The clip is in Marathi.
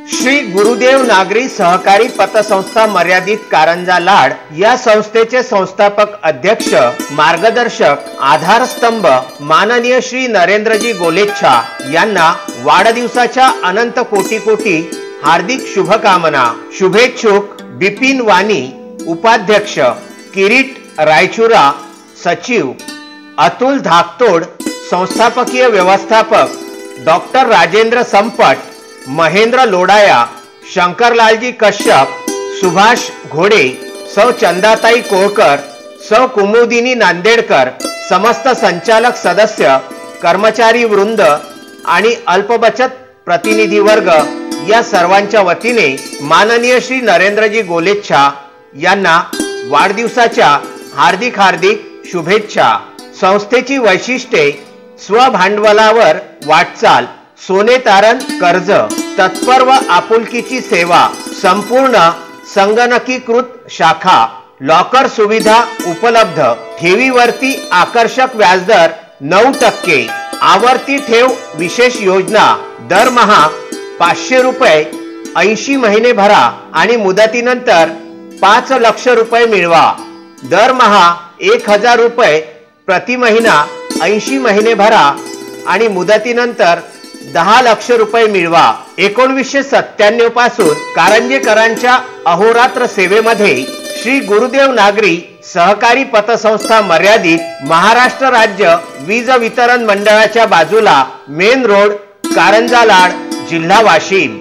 श्री गुरुदेव नागरी सहकारी पतसंस्था मर्यादित कारंजा लाड या संस्थेचे संस्थापक अध्यक्ष, मार्गदर्शक, आधारस्तंभ माननीय श्री नरेंद्रजी गोलेच्छा यांना वाढदिवसाच्या अनंत कोटी कोटी हार्दिक शुभकामना। शुभेच्छुक बिपिन वानी, उपाध्यक्ष, किरीट रायचुरा, सचिव, अतुल धाकतोड, संस्थापकीय व्यवस्थापक, डॉक्टर राजेंद्र संपट, महेंद्र लोडाया, शंकरलालजी कश्यप, सुभाष घोडे, सौ चंदाताई कोळकर, सौ कुमुदिनी नांदेडकर, समस्त संचालक सदस्य, कर्मचारी वृंद आणि अल्पबचत प्रतिनिधी वर्ग या सर्वांच्या वतीने माननीय श्री नरेंद्रजी गोलेच्छा यांना वाढदिवसाच्या हार्दिक शुभेच्छा। संस्थेची वैशिष्ट्ये: स्वभांडवलावर वाटचाल, सोने तारण कर्ज, तत्पर व आपुलकीची सेवा, संपूर्ण संगणकीकृत शाखा, लॉकर सुविधा उपलब्ध, ठेवीवरती आकर्षक व्याजदर 9%, आवर्ती ठेव विशेष योजना, दरमहा 500 रुपये 80 महिने भरा आणि मुदतीनंतर 5 लाख रुपये मिळवा। दरमहा 1000 रुपये प्रति महिना 80 महिने भरा आणि मुदतीनंतर 10 लाख रुपये मिळवा। 1997 पासून कारंजेकरांच्या अहोरात्र सेवेमध्ये श्री गुरुदेव नागरी सहकारी पतसंस्था मर्यादित, महाराष्ट्र राज्य वीज वितरण मंडळाच्या बाजूला, मेन रोड, कारंजा लाड, जिल्हा वाशिम।